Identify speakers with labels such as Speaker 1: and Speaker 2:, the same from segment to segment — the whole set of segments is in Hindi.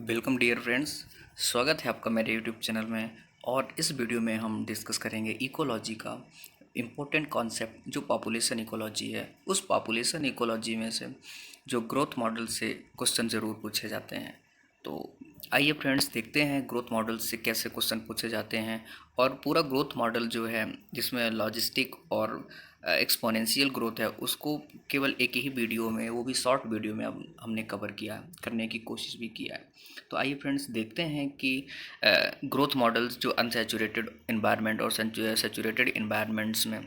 Speaker 1: Welcome dear friends. स्वागत है आपका मेरे यूट्यूब चैनल में। और इस वीडियो में हम डिस्कस करेंगे इकोलॉजी का इम्पोर्टेंट कॉन्सेप्ट जो पॉपुलेशन इकोलॉजी है। उस पॉपुलेशन इकोलॉजी में से जो ग्रोथ मॉडल से क्वेश्चन ज़रूर पूछे जाते हैं। तो आइए फ्रेंड्स देखते हैं ग्रोथ मॉडल से कैसे क्वेश्चन पूछे जाते हैं। और पूरा ग्रोथ मॉडल जो है जिसमें लॉजिस्टिक और एक्सपोनेंशियल ग्रोथ है उसको केवल एक ही वीडियो में, वो भी शॉर्ट वीडियो में अब हमने कवर किया, करने की कोशिश भी किया है। तो आइए फ्रेंड्स देखते हैं कि ग्रोथ मॉडल्स जो अनसैचुरेटेड इन्वायरमेंट और सैचुरेटेड इन्वायरमेंट्स में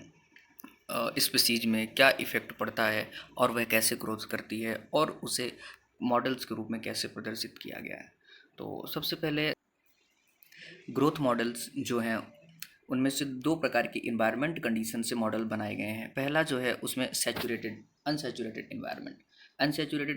Speaker 1: स्पीसीज में क्या इफ़ेक्ट पड़ता है और वह कैसे ग्रोथ करती है और उसे मॉडल्स के रूप में कैसे प्रदर्शित किया गया है। तो सबसे पहले ग्रोथ मॉडल्स जो हैं उनमें से दो प्रकार की इन्वायरमेंट कंडीशन से मॉडल बनाए गए हैं। पहला जो है उसमें अनसैचुरेटेड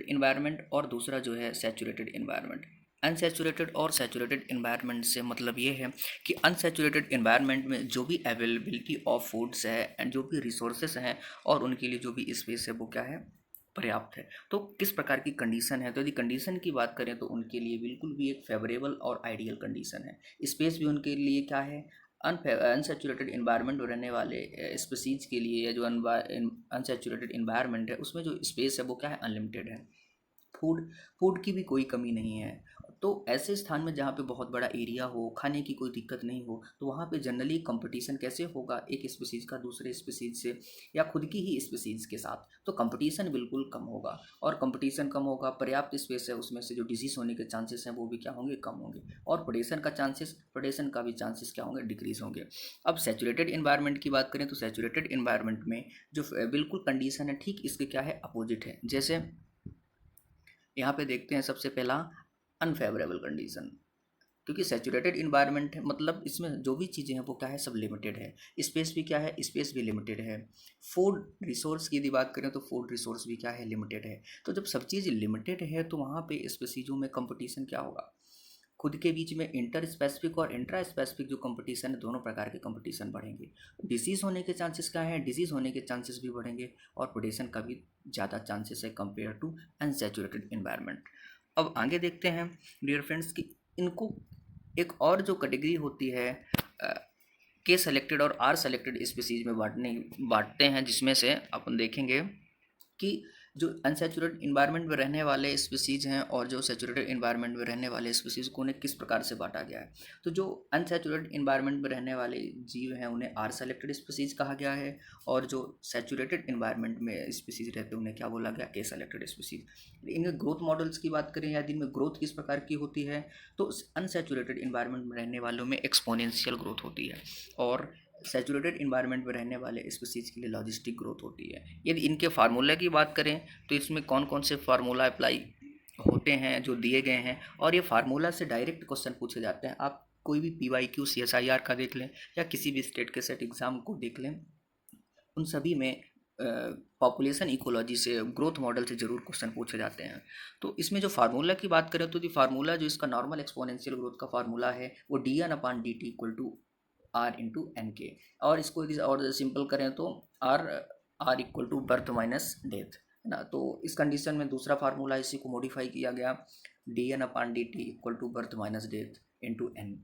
Speaker 1: इन्वायरमेंट और दूसरा जो है सैचुरेटेड इन्वायरमेंट। अनसैचुरेटेड और सैचुरेटेड इन्वायरमेंट से मतलब ये है कि अनसैचुरेटेड इन्वायरमेंट में जो भी अवेलेबिलिटी ऑफ फूड्स है एंड जो भी रिसोर्सेस हैं और उनके लिए जो भी स्पेस है वो क्या है, पर्याप्त है। तो किस प्रकार की कंडीशन है, तो यदि कंडीशन की बात करें तो उनके लिए बिल्कुल भी एक फेवरेबल और आइडियल कंडीशन है। स्पेस भी उनके लिए क्या है, अनसेचुरेटेड इन्वायरमेंट में रहने वाले स्पीसीज के लिए या जो अनसेचुरेटेड इन्वायरमेंट है उसमें जो स्पेस है वो क्या है, अनलिमिटेड है। फूड फूड की भी कोई कमी नहीं है। तो ऐसे स्थान में जहाँ पे बहुत बड़ा एरिया हो, खाने की कोई दिक्कत नहीं हो, तो वहाँ पे जनरली कंपटीशन कैसे होगा एक स्पीसीज़ का दूसरे स्पीसीज़ से या खुद की ही स्पीसीज़ के साथ। तो कंपटीशन बिल्कुल कम होगा और कंपटीशन कम होगा, पर्याप्त स्पेस है, उसमें से जो डिजीज़ होने के चांसेस हैं वो भी क्या होंगे, कम होंगे। और प्रेडेशन का भी चांसेस क्या होंगे, डिक्रीज़ होंगे। अब सैचुरेटेड इन्वायरमेंट की बात करें तो सैचुरेटेड इन्वायरमेंट में जो बिल्कुल कंडीशन है ठीक इसके क्या है, अपोजिट है। जैसे यहाँ पे देखते हैं सबसे पहला अनफेवरेबल कंडीशन। क्योंकि सैचुरेटेड इन्वायरमेंट है मतलब इसमें जो भी चीज़ें हैं वो क्या है, सब लिमिटेड है। स्पेस भी क्या है, स्पेस भी लिमिटेड है। फूड रिसोर्स की यदि बात करें तो फूड रिसोर्स भी क्या है, लिमिटेड है। तो जब सब चीज़ लिमिटेड है तो वहाँ पे स्पीसीजों में कंपटीशन क्या होगा, खुद के बीच में इंटर स्पेसिफिक और इंट्रा स्पेसिफिक जो कंपटीशन है, दोनों प्रकार के कंपटीशन बढ़ेंगे। डिसीज़ होने के चांसेस क्या है, डिजीज़ होने के चांसेस भी बढ़ेंगे और प्रेडेशन का भी ज़्यादा चांसेस है कंपेयर टू अनसैचुरेटेड इन्वायरमेंट। अब आगे देखते हैं डियर फ्रेंड्स कि इनको एक और जो कैटेगरी होती है के सेलेक्टेड और आर सेलेक्टेड स्पीसीज में बांटते हैं, जिसमें से अपन देखेंगे कि जो अनसैचुरेटेड इन्वायरमेंट में रहने वाले स्पीसीज हैं और जो सैचुरेटेड इन्वायरमेंट में रहने वाले स्पीसीज को उन्हें किस प्रकार से बांटा गया है। तो जो अनसैचुरेटेड इन्वायरमेंट में रहने वाले जीव हैं उन्हें आर सेलेक्टेड स्पीसीज कहा गया है और जो सैचुरेटेड इन्वायरमेंट में स्पीसीज रहते हैं उन्हें क्या बोला गया, के सेलेक्टेड स्पीसीज। इनके ग्रोथ मॉडल्स की बात करें या इनमें ग्रोथ किस प्रकार की होती है, तो अनसैचुरेटेड इन्वायरमेंट में रहने वालों में एक्सपोनेंशियल ग्रोथ होती है और सैचुरेटेड इन्वायरमेंट में रहने वाले स्पीसीज के लिए लॉजिस्टिक ग्रोथ होती है। यदि इनके फार्मूला की बात करें तो इसमें कौन कौन से फार्मूला अप्लाई होते हैं जो दिए गए हैं और ये फार्मूला से डायरेक्ट क्वेश्चन पूछे जाते हैं। आप कोई भी PYQ CSIR का देख लें या किसी भी स्टेट के सेट एग्ज़ाम को देख लें, उन सभी में पॉपुलेशन इकोलॉजी से ग्रोथ मॉडल से ज़रूर क्वेश्चन पूछे जाते हैं। तो इसमें जो फार्मूला की बात करें तो फार्मूला जो इसका नॉर्मल एक्सपोनेंशियल ग्रोथ का फार्मूला है वो dN/dt इक्वल टू R/N के। और इसको यदि और सिंपल करें तो R equal to birth minus death है ना। तो इस कंडीशन में दूसरा फार्मूला इसी को मॉडिफाई किया गया, dN/dt equal to birth minus death into N।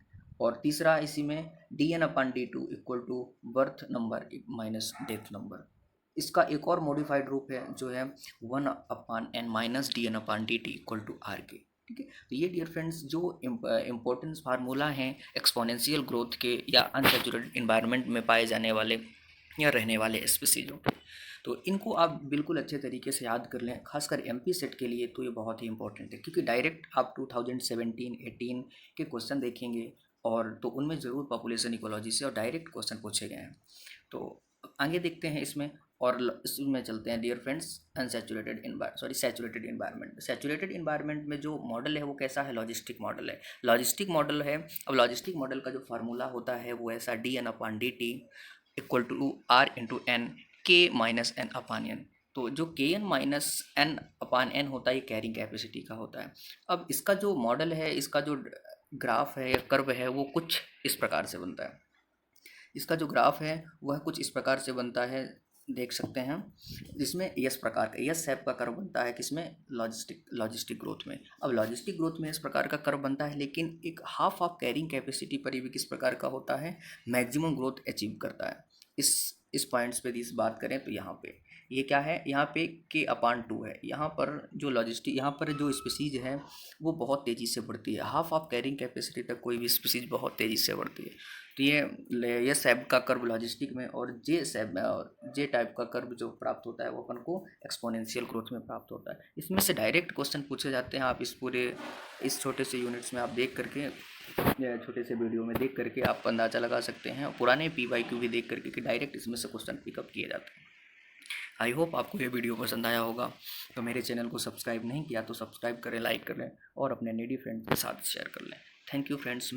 Speaker 1: और तीसरा इसी में dN/d2 equal to birth number minus death number. इसका एक और मॉडिफाइड रूप है जो है 1/n minus dN/dt equal to R के। ठीक है, तो ये डियर फ्रेंड्स जो इम्पोर्टेंस फार्मूला हैं एक्सपोनेंशियल ग्रोथ के या अनसैचुरेटेड इन्वायरमेंट में पाए जाने वाले या रहने वाले स्पीसीजों के। तो इनको आप बिल्कुल अच्छे तरीके से याद कर लें, खासकर MP सेट के लिए तो ये बहुत ही इंपॉर्टेंट है क्योंकि डायरेक्ट आप 2017-18 के क्वेश्चन देखेंगे और तो उनमें ज़रूर पॉपुलेशन इकोलॉजी से और डायरेक्ट क्वेश्चन पूछे गए हैं। तो आगे देखते हैं इसमें और इसमें चलते हैं dear friends saturated environment. Saturated environment में जो मॉडल है वो कैसा है, लॉजिस्टिक मॉडल है। लॉजिस्टिक मॉडल है। अब लॉजिस्टिक मॉडल का जो फार्मूला होता है वो ऐसा dN/dt equal to R/N K-N/N। तो जो Kn-N/N होता है ये कैरिंग कैपेसिटी का होता है। अब इसका जो मॉडल है, इसका जो ग्राफ है या कर्व है वो कुछ इस प्रकार से बनता है। इसका जो ग्राफ है वह कुछ इस प्रकार से बनता है। देख सकते हैं, जिसमें यस प्रकार का यस शेप का कर्व बनता है किसमें, लॉजिस्टिक ग्रोथ में। अब लॉजिस्टिक ग्रोथ में इस प्रकार का कर्व बनता है, लेकिन एक हाफ ऑफ कैरिंग कैपेसिटी पर भी किस प्रकार का होता है, मैक्सिमम ग्रोथ अचीव करता है। इस पॉइंट्स पे इस बात करें तो यहाँ पे ये क्या है, यहाँ पे K/2 है। यहाँ पर जो यहाँ पर जो स्पीसीज है वो बहुत तेज़ी से बढ़ती है, हाफ ऑफ कैरिंग कैपेसिटी तक कोई भी स्पीसीज बहुत तेज़ी से बढ़ती है। तो ये सेब का कर्व लॉजिस्टिक में, और जे टाइप का कर्व जो प्राप्त होता है वो अपन को एक्सपोनेंशियल ग्रोथ में प्राप्त होता है। इसमें से डायरेक्ट क्वेश्चन पूछे जाते हैं, आप इस छोटे से यूनिट्स में आप देख करके, छोटे से वीडियो में देख करके आप अंदाज़ा लगा सकते हैं, और पुराने PYQ भी देख करके कि डायरेक्ट इसमें से क्वेश्चन पिकअप किए जाते हैं। आई होप आपको ये वीडियो पसंद आया होगा। तो मेरे चैनल को सब्सक्राइब नहीं किया तो सब्सक्राइब करें, लाइक करें और अपने नीडी फ्रेंड्स के साथ शेयर कर लें। Thank you friends.